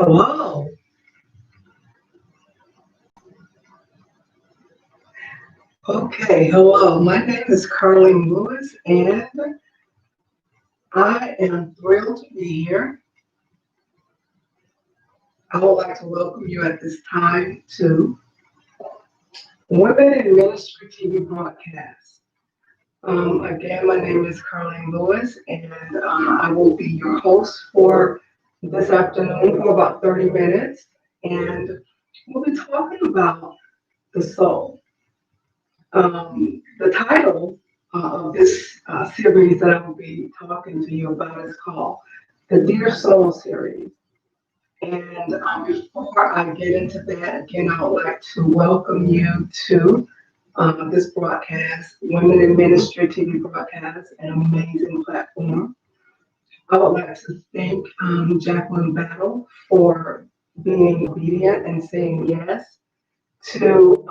Hello. Okay, hello. My name is Carlene Lewis, and I am thrilled to be here. I would like to welcome you at this time to Women in Ministry TV broadcast. Again, my name is Carlene Lewis, and I will be your host for this afternoon for about 30 minutes. And we'll be talking about the soul. The title of this series that I will be talking to you about is called the Dear Soul series. And before I get into that, again, I would like to welcome you to this broadcast, Women in Ministry TV broadcast, an amazing platform. I would like to thank Jacqueline Battle for being obedient and saying yes to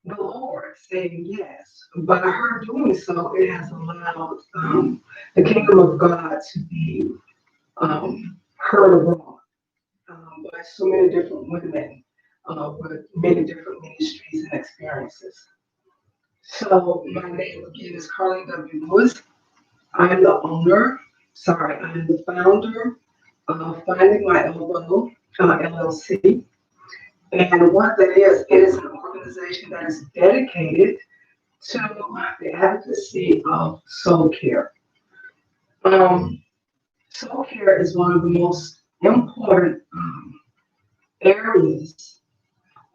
the Lord saying yes. By her doing so, it has allowed the kingdom of God to be heard abroad by so many different women with many different ministries and experiences. So my name again is Carly W. Lewis. I'm the owner, I'm the founder of Finding My Elbow LLC. And what that is, it is an organization that is dedicated to the advocacy of soul care. Um, Soul care is one of the most important areas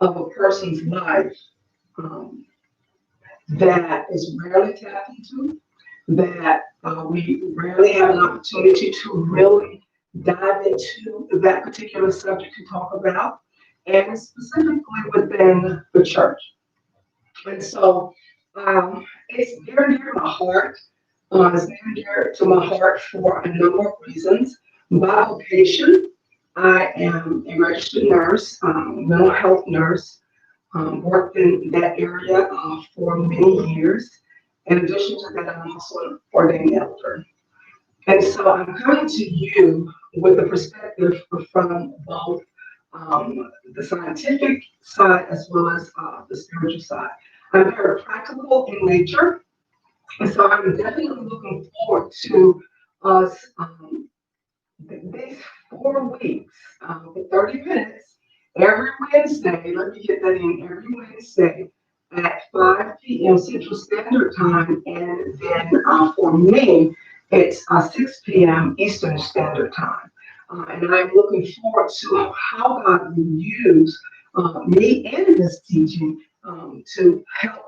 of a person's life um, that is rarely tapped into, that we rarely have an opportunity to really dive into that particular subject to talk about, and specifically within the church. And so it's near and dear to my heart. It's near and dear to my heart for a number of reasons. By vocation, I am a registered nurse, mental health nurse, worked in that area for many years. In addition to that, I'm also an ordained elder. And so I'm coming to you with a perspective from both the scientific side as well as the spiritual side. I'm very practical in nature, and so I'm definitely looking forward to us these 4 weeks for 30 minutes every Wednesday. Let me get that in every Wednesday at 5 p.m. Central Standard Time, and then for me, it's 6 p.m. Eastern Standard Time. And I'm looking forward to how God will use me in this teaching to help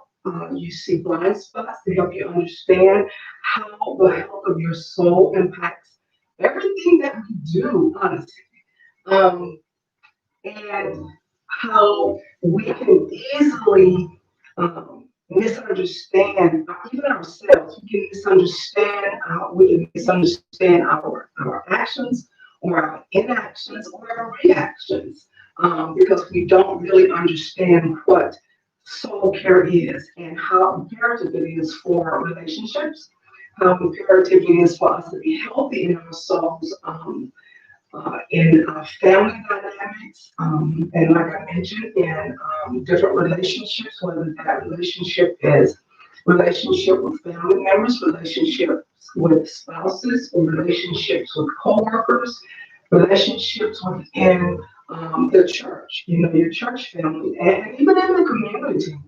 you see blind spots, to help you understand how the health of your soul impacts everything that we do, honestly. Um, and how we can easily misunderstand even ourselves. We can misunderstand our actions or our inactions or our reactions because we don't really understand what soul care is and how imperative it is for relationships, how imperative it is for us to be healthy in our souls. In family dynamics, and like I mentioned, in different relationships, whether that relationship with family members, relationships with spouses, or relationships with coworkers, relationships within the church, your church family, and even in the community.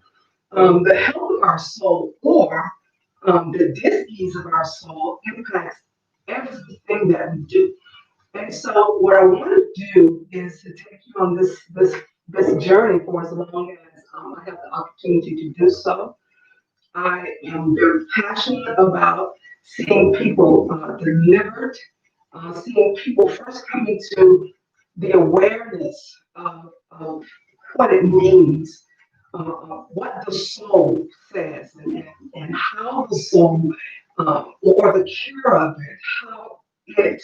The health of our soul or the dis-ease of our soul impacts everything that we do. And so what I want to do is to take you on this journey for as long as I have the opportunity to do so. I am very passionate about seeing people delivered, seeing people first coming to the awareness of what it means, what the soul says, and how the soul, or the cure of it, how it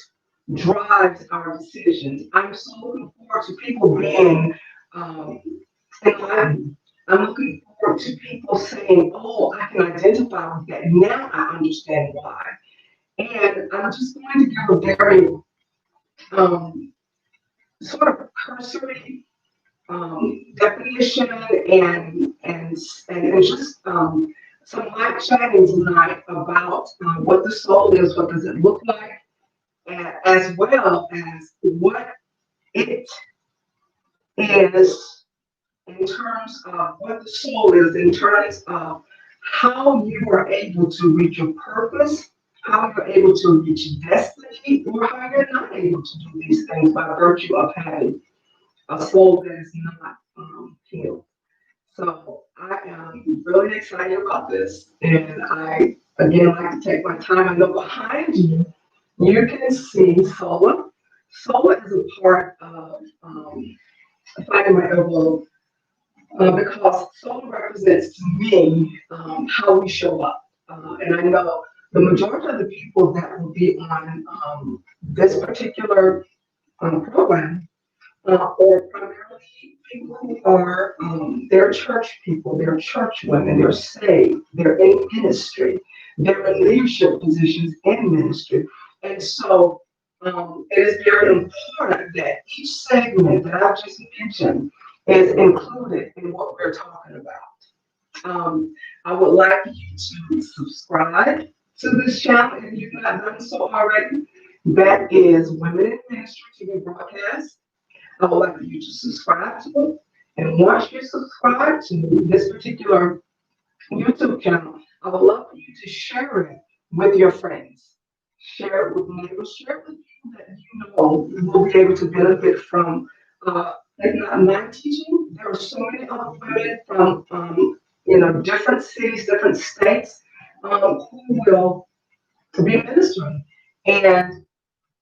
drives our decisions. I'm so looking forward to people being um, enlightened. I'm looking forward to people saying, "Oh, I can identify with that. Now I understand why." And I'm just going to give a very um, sort of cursory definition and just some light shining tonight about what the soul is, what does it look like, as well as what it is in terms of what the soul is, in terms of how you are able to reach your purpose, how you're able to reach destiny, or how you're not able to do these things by virtue of having a soul that is not healed. So I am really excited about this, and I again like to take my time. I know behind you, you can see Sola. Sola is a part of finding my elbow because soul represents to me how we show up. And I know the majority of the people that will be on this particular program are primarily people who are they're church people, they're church women, they're saved, they're in ministry, they're in leadership positions in ministry. And so it is very important that each segment that I've just mentioned is included in what we're talking about. I would like you to subscribe to this channel if you've not done so already. That is Women in Ministry TV broadcast. I would like for you to subscribe to it. And once you subscribe to this particular YouTube channel, I would love for you to share it with your friends. Share it with neighbors, share it with people that you know will be able to benefit from, if not my teaching. There are so many other women from, different cities, different states, who will be ministering. And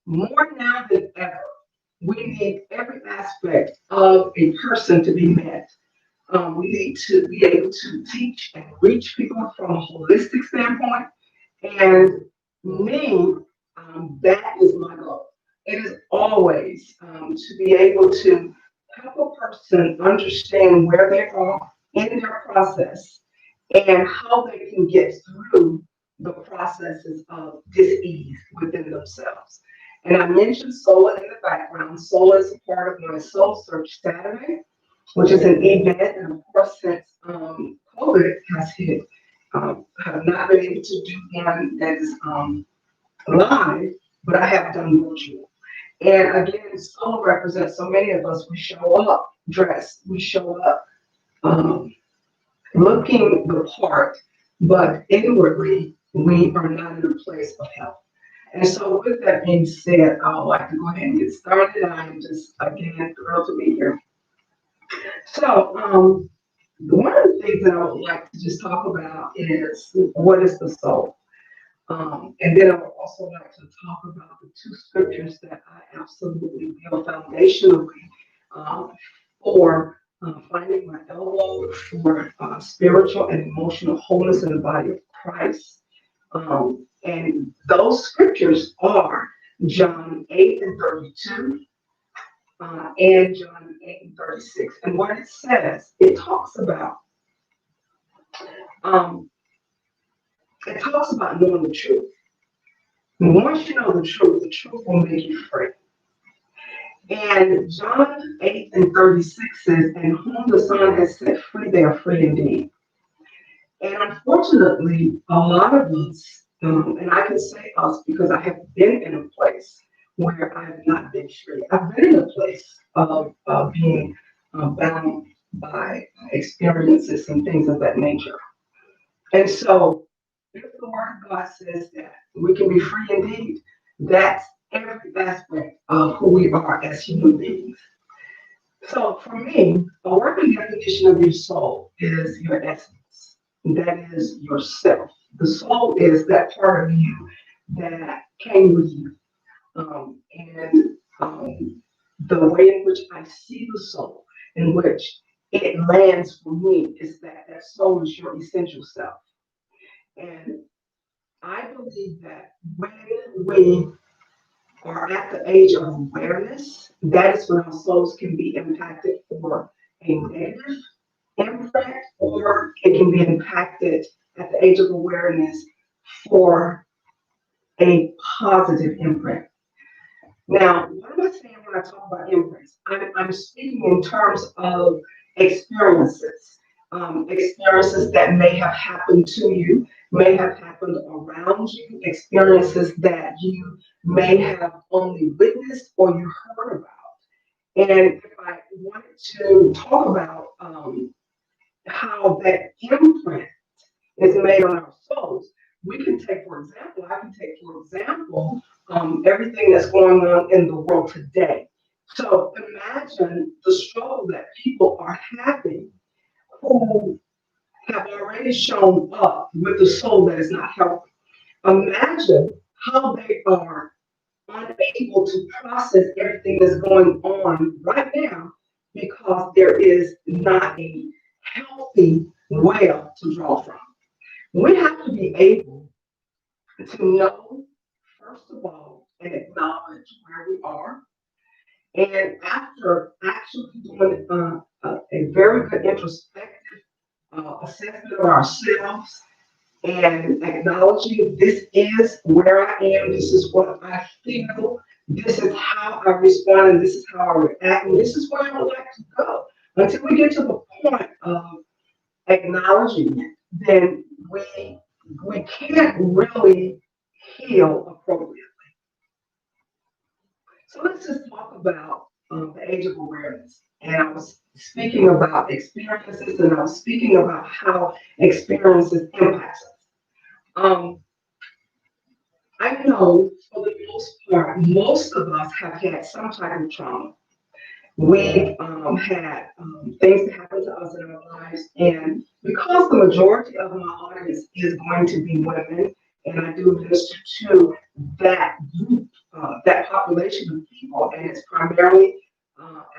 more now than ever, we need every aspect of a person to be met. We need to be able to teach and reach people from a holistic standpoint. And me, that is my goal. It is always to be able to help a person understand where they are in their process and how they can get through the processes of dis-ease within themselves. And I mentioned SOLA in the background. SOLA is a part of my Soul Search Saturday, which is an event. And of course, since COVID has hit, I have not been able to do one that is live, but I have done virtual. And again, SOLA represents so many of us. We show up dressed, we show up um, looking the part, but inwardly, we are not in a place of health. And so, with that being said, I would like to go ahead and get started. I'm just, again, thrilled to be here. So, one of the things that I would like to just talk about is what is the soul? And then I would also like to talk about the two scriptures that I absolutely feel foundationally um, for finding my elbow, for spiritual and emotional wholeness in the body of Christ. And those scriptures are John 8 and 32 and John 8 and 36. And what it says, um, it talks about knowing the truth. And once you know the truth will make you free. And John 8 and 36 says, and whom the Son has set free, they are free indeed. And unfortunately, a lot of us, and I can say us because I have been in a place where I have not been free. I've been in a place of being bound by experiences and things of that nature. And so, if the Word of God says that we can be free indeed, that's every aspect of who we are as human beings. So, for me, a working definition of your soul is your essence. That is yourself. The soul is that part of you that came with you. And the way in which I see the soul, in which it lands for me, is that that soul is your essential self. And I believe that when we are at the age of awareness, that is when our souls can be impacted for a negative impact, or it can be impacted at the age of awareness for a positive impact. Now, what am I saying when I talk about imprints? I'm speaking in terms of experiences, experiences that may have happened to you, may have happened around you, experiences that you may have only witnessed or you heard about. And if I wanted to talk about how that imprint is made on our souls. We can take, for example, I can take, for example, everything that's going on in the world today. So imagine the struggle that people are having who have already shown up with a soul that is not healthy. Imagine how they are unable to process everything that's going on right now because there is not a healthy well to draw from. We have to be able to know, first of all, and acknowledge where we are. And after actually doing a very good introspective assessment of ourselves and acknowledging this is where I am, this is what I feel, this is how I respond, and this is how I react, and this is where I would like to go. Until we get to the point of acknowledging it, then we can't really heal appropriately. So let's just talk about the age of awareness. And I was speaking about experiences, and I was speaking about how experiences impact us. Um, I know for the most part, most of us have had some type of trauma. We had things that happened to us in our lives, and because the majority of my audience is going to be women, and I do minister to that group, that population of people, and it's primarily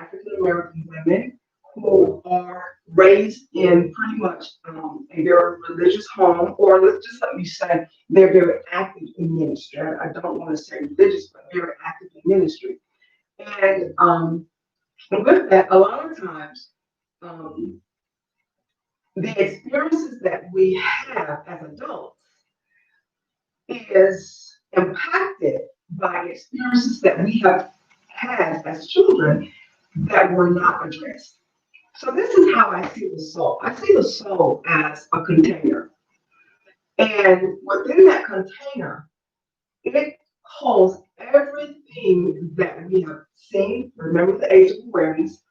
African American women who are raised in pretty much a very religious home, or let's just let me say they're very active in ministry. I don't want to say religious, but very active in ministry. And with that, a lot of times, um, the experiences that we have as adults is impacted by experiences that we have had as children that were not addressed. So this is how I see the soul. I see the soul as a container. And within that container, it holds everything that we have seen. Remember the age of awareness.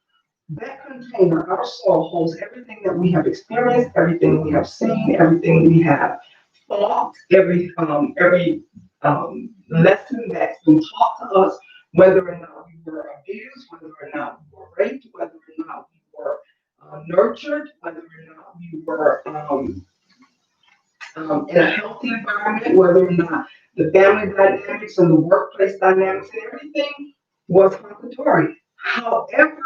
That container, our soul, holds everything that we have experienced, everything we have seen, everything we have thought, every lesson that's been taught to us, whether or not we were abused, whether or not we were raped, whether or not we were nurtured, whether or not we were in a healthy environment, whether or not the family dynamics and the workplace dynamics and everything was hunky-dory. However,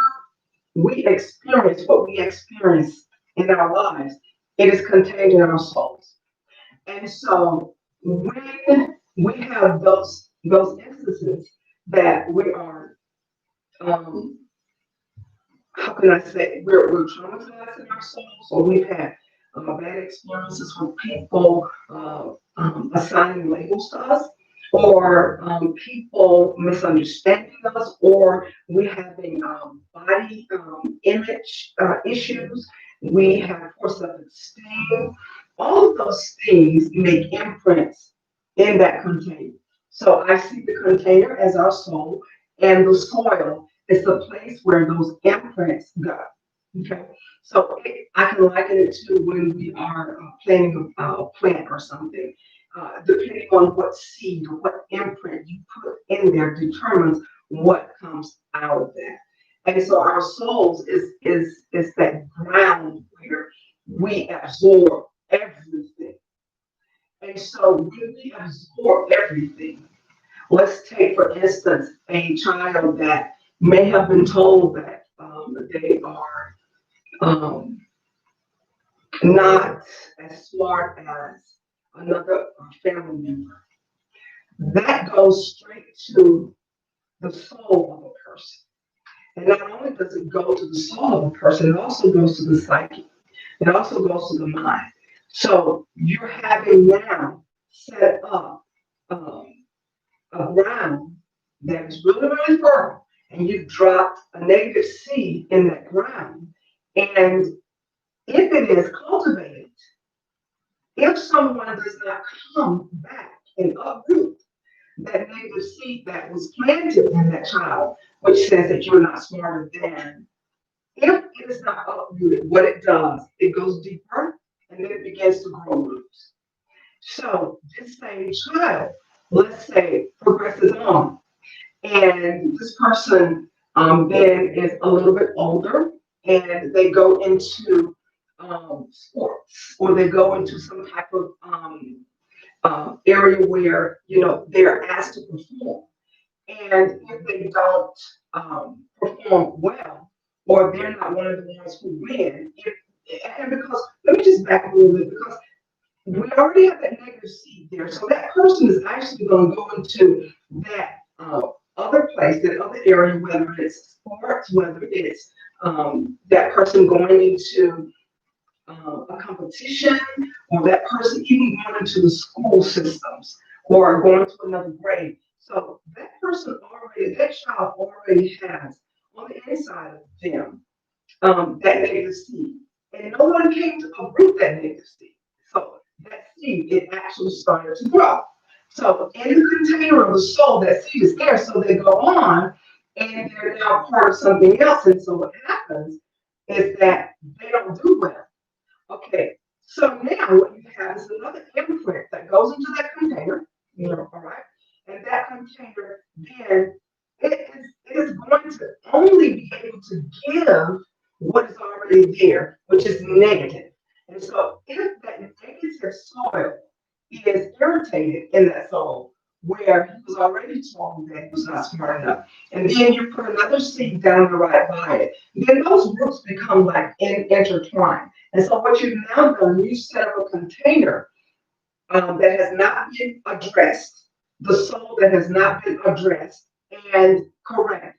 we experience what we experience in our lives, it is contained in our souls. And so when we have those instances that we are um, how can I say, we're traumatized in our souls, or we've had bad experiences with people assigning labels to us, or people misunderstanding us, or we having body image issues, we have poor self-esteem. All of those things make imprints in that container. So I see the container as our soul, and the soil is the place where those imprints go. Okay, so I can liken it to when we are planting a plant or something. Depending on what seed or what imprint you put in there determines what comes out of that. And so our souls is that ground where we absorb everything. And so when we absorb everything, let's take, for instance, a child that may have been told that they are um, not as smart as another family member. That goes straight to the soul of a person. And not only does it go to the soul of a person, it also goes to the psyche. It also goes to the mind. So you're having now set up um, a ground that is really, really fertile, and you dropped a negative seed in that ground, and if it is cultivated, if someone does not come back and uproot that negative seed that was planted in that child, which says that you're not smarter than, if it is not uprooted, what it does, it goes deeper and then it begins to grow roots. So this same child, let's say, progresses on, and this person then is a little bit older, and they go into sports, or they go into some type of area where they're asked to perform. And if they don't perform well, or they're not one of the ones who win, and because let me just back a little bit, because we already have that negative seed there. So that person is actually going to go into that other place, that other area, whether it's sports, whether it's that person going into a competition, or that person even going into the school systems, or going to another grade. So that person already, that child already has on the inside of them that negative seed. And no one came to uproot that negative seed. So that seed, it actually started to grow. So in the container of the soul, that seed is there. So they go on and they're now part of something else. And so what happens is that they don't do well. Okay, so now what you have is another imprint that goes into that container, all right? And that container then it is going to only be able to give what is already there, which is negative. And so if that negative soil is irritated in that soul, where he was already told that he was not smart enough, and then you put another seed down the right by it, then those roots become like intertwined. And so what you've now done, you set up a container that has not been addressed, the soul that has not been addressed and correct.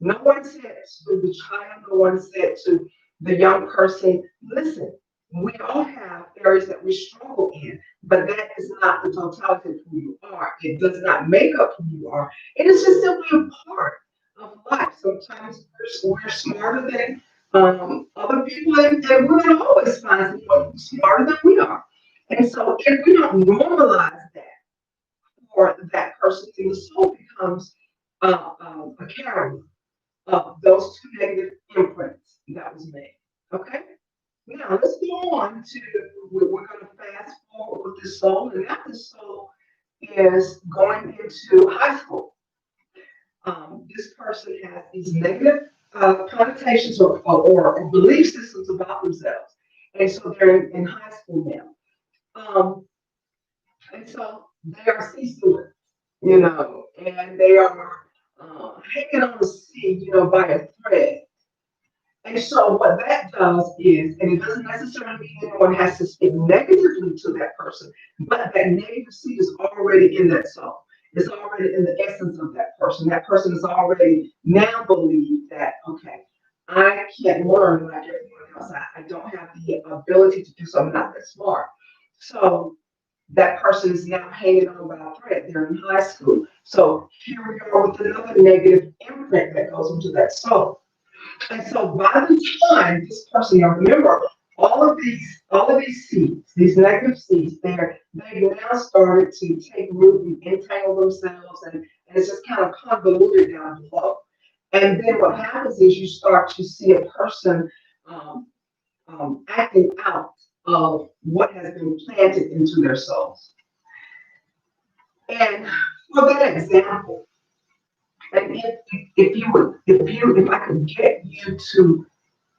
No one said to the child, no one said to the young person, listen, we all have areas that we struggle in, but that is not the totality of who you are. It does not make up who you are. It is just simply a part of life. Sometimes we're smarter than other people, and we're going to always find someone who's smarter than we are. And so if we don't normalize that for that person, then the soul becomes a carrier of those two negative imprints that was made. Okay? Now let's go on to, we're going to fast forward with this soul, and now this soul is going into high school. This person has these negative connotations or belief systems about themselves, and so they're in high school now. And so they are C students, and they are hanging on the sea, by a thread. And so what that does is, and it doesn't necessarily mean anyone has to speak negatively to that person, but that negative seed is already in that soul. It's already in the essence of that person. That person is already now believed that, okay, I can't learn like everyone else. I don't have the ability to do something, not that smart. So that person is now hanging on by a thread. They're in high school. So here we are with another negative imprint that goes into that soul. And so by the time this person, remember, all of these seeds, these negative seeds, they've now started to take root and entangle themselves, and it's just kind of convoluted down below. And then what happens is you start to see a person acting out of what has been planted into their souls. And for that example, and if I could get you to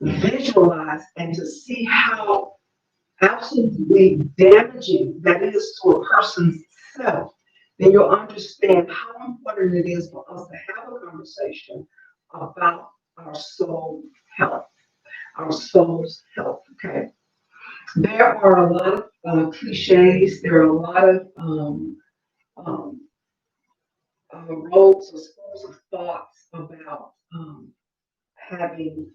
visualize and to see how absolutely damaging that is to a person's self, then you'll understand how important it is for us to have a conversation about our soul health, our soul's health. Okay. There are a lot of cliches. There are a lot of um, roads or schools of thoughts about having,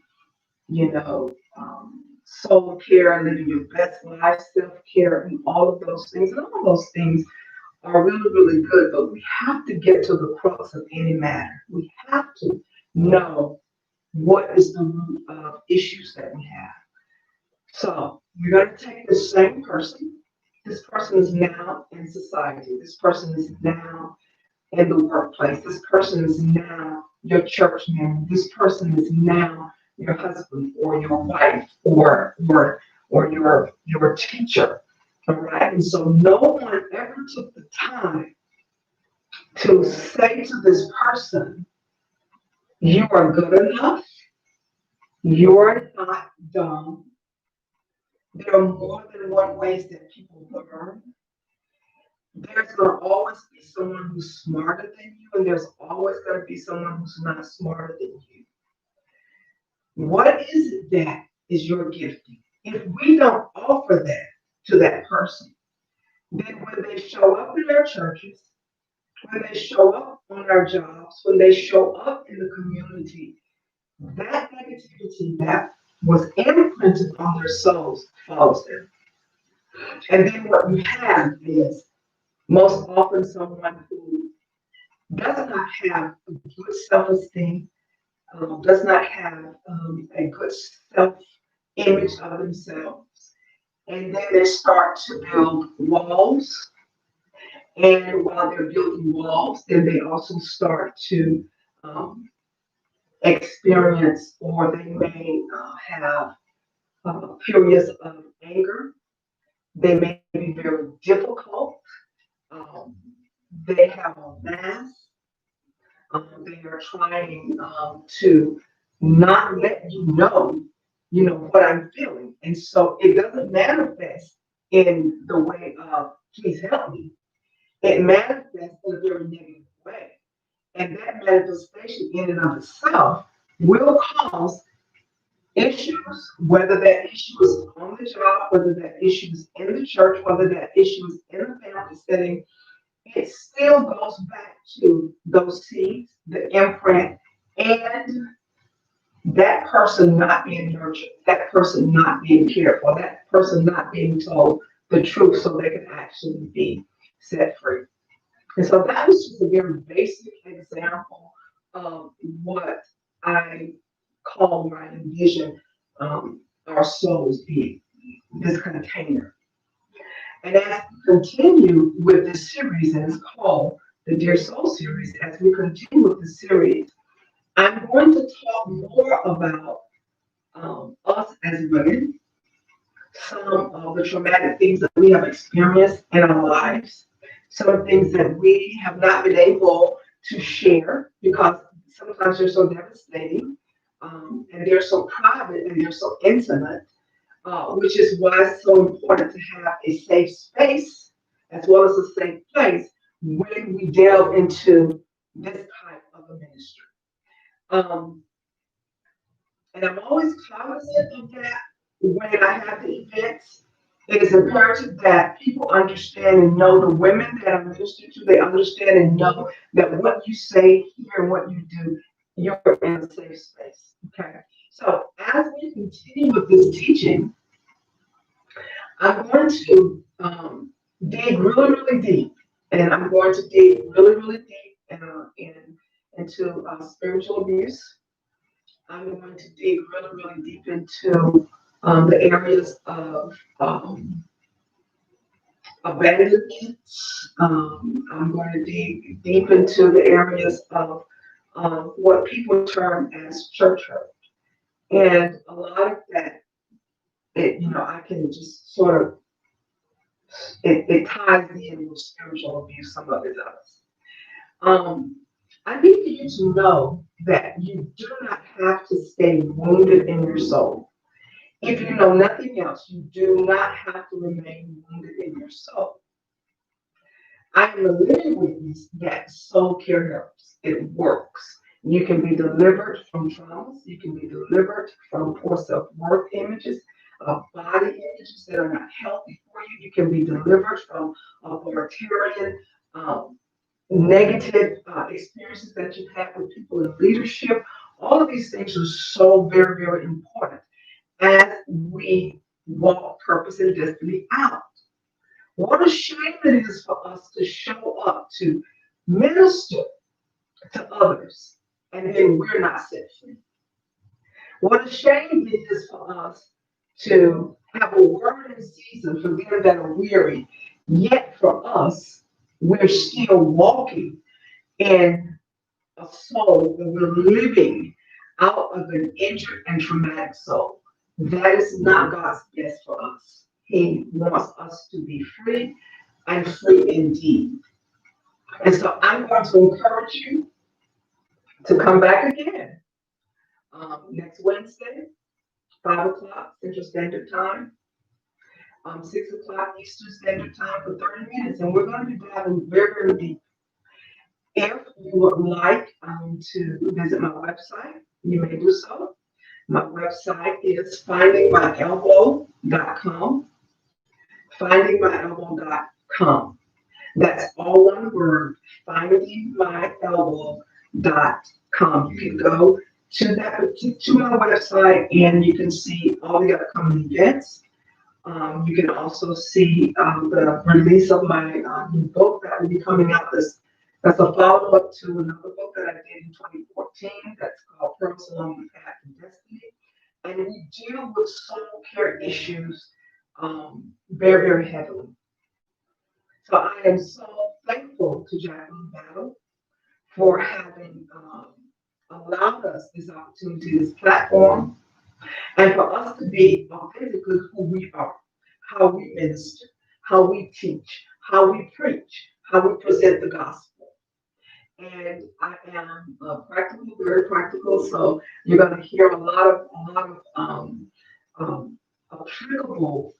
soul care, living your best life, self care, and all of those things. And all of those things are really, really good, but we have to get to the crux of any matter. We have to know what is the root of issues that we have. So we're going to take the same person. This person is now in society. This person is now in the workplace. This person is now your church member. This person is now your husband or your wife or your teacher. All right. And so no one ever took the time to say to this person, you are good enough, you're not dumb. There are more than one ways that people learn. There's going to always be someone who's smarter than you, and there's always going to be someone who's not smarter than you. What is it that is your gifting? If we don't offer that to that person, then when they show up in our churches, when they show up on our jobs, when they show up in the community, that negativity that was imprinted on their souls follows them. And then what you have is most often someone who does not have a good self-esteem, does not have a good self-image of themselves. And then they start to build walls. And while they're building walls, then they also start to um, experience or they may have periods of anger. They may be very difficult. Um, they have a mask. They are trying to not let you know what I'm feeling, and so it doesn't manifest in the way of please help me. It manifests in a very negative way, and that manifestation in and of itself will cause issues, whether that issue is on the job, whether that issue is in the church, whether that issue is in the family setting. It still goes back to those seeds, the imprint, and that person not being nurtured, that person not being cared for, that person not being told the truth so they can actually be set free. And so that was just a very basic example of what I call or I envision our souls being, this container. And as we continue with this series, and it's called the Dear Soul series, as we continue with the series, I'm going to talk more about us as women, some of the traumatic things that we have experienced in our lives, some of the things that we have not been able to share because sometimes they're so devastating and they're so private and they're so intimate, which is why it's so important to have a safe space as well as a safe place when we delve into this type of a ministry. Um, and I'm always cognizant of that when I have the events. It is imperative that people understand and know the women that I minister to, they understand and know that what you say here and what you do, you're in a safe space. Okay. So as we continue with this teaching, I'm going to dig really, really deep, and I'm going to dig really, really deep into spiritual abuse. I'm going to dig really, really deep into the areas of abandonment. I'm going to dig deep into the areas of what people term as church hurt. And a lot of that, I can just sort of, it ties in with spiritual abuse, some of it does. Um, I need for you to know that you do not have to stay wounded in your soul. If you know nothing else, you do not have to remain wounded in your soul. I am a living witness that soul care helps. It works. You can be delivered from traumas. You can be delivered from poor self-worth images, body images that are not healthy for you. You can be delivered from authoritarian, negative experiences that you've had with people in leadership. All of these things are so very, very important as we walk purpose and destiny out. What a shame it is for us to show up to minister to others and then we're not set free. What a shame it is for us to have a word in season for them that are weary, yet for us, we're still walking in a soul that we're living out of an injured and traumatic soul. That is not God's best for us. He wants us to be free and free indeed. And so I'm going to encourage you to come back again next Wednesday, 5 o'clock Central Standard Time, 6 o'clock Eastern Standard Time for 30 minutes. And we're going to be diving very, very deep. If you would like to visit my website, you may do so. My website is findingmyelbow.com. Findingmyelbow.com. That's all one word, findingmyelbow.com. You can go to my website and you can see all the upcoming events. You can also see the release of my new book that will be coming out. That's a follow-up to another book that I did in 2014 that's called Purpose Along the Path to Destiny. And we deal with soul care issues very, very heavily. So I am so thankful to Jacqueline Battle for having allowed us this opportunity, this platform, and for us to be authentically who we are, how we minister, how we teach, how we preach, how we present the gospel. And I am practical, very practical. So you're going to hear a lot of applicable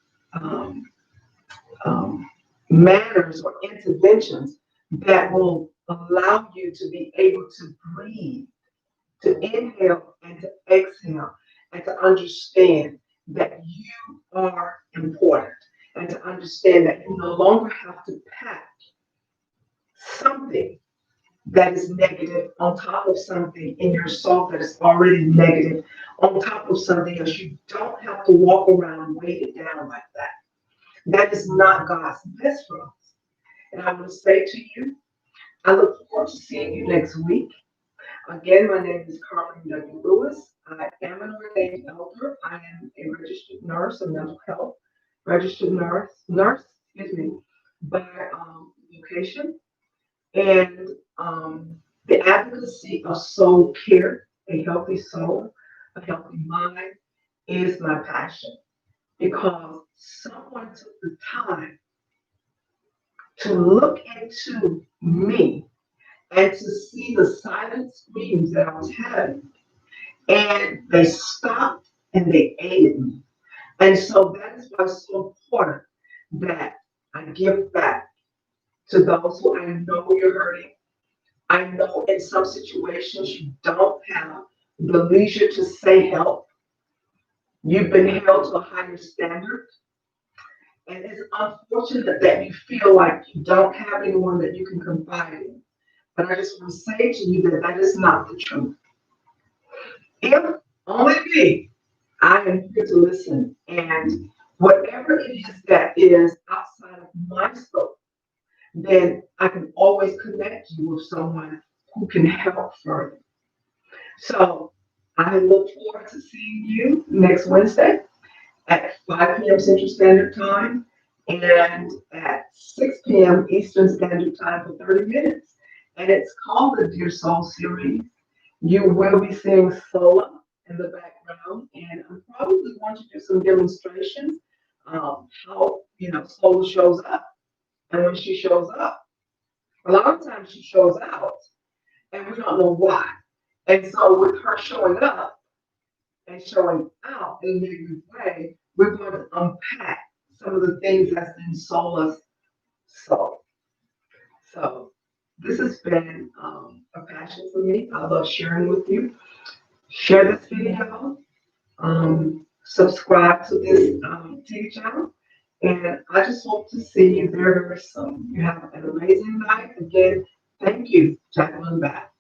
manners or interventions that will allow you to be able to breathe, to inhale and to exhale, and to understand that you are important, and to understand that you no longer have to pack something that is negative on top of something in your soul that is already negative, on top of something else. You don't have to walk around weighted down like that. That is not God's best for us. And I want to say to you, I look forward to seeing you next week. Again, my name is Carmen W. Lewis. I am an ordained elder. I am a registered nurse, a mental health registered by location. And the advocacy of soul care, a healthy soul, a healthy mind, is my passion because someone took the time to look into me and to see the silent screams that I was having. And they stopped and they aided me. And so that is why it's so important that I give back to those who I know you're hurting. I know in some situations you don't have the leisure to say help. You've been held to a higher standard. And it's unfortunate that you feel like you don't have anyone that you can confide in. But I just want to say to you that that is not the truth. If only me, I am here to listen. And whatever it is that is outside of my scope, then I can always connect you with someone who can help further. So I look forward to seeing you next Wednesday at 5 p.m. Central Standard Time and at 6 p.m. Eastern Standard Time for 30 minutes. And it's called the Dear Soul series. You will be seeing Sola in the background, and I'm probably going to do some demonstrations how Sola shows up. And when she shows up, a lot of times she shows out, and we don't know why. And so with her showing up and showing out in a negative way, we're going to unpack some of the things that's in Sola's soul. So this has been a passion for me. I love sharing with you. Share this video, subscribe to this TV channel, and I just hope to see you very, very soon. You have an amazing night. Again, thank you, Jacqueline Battle.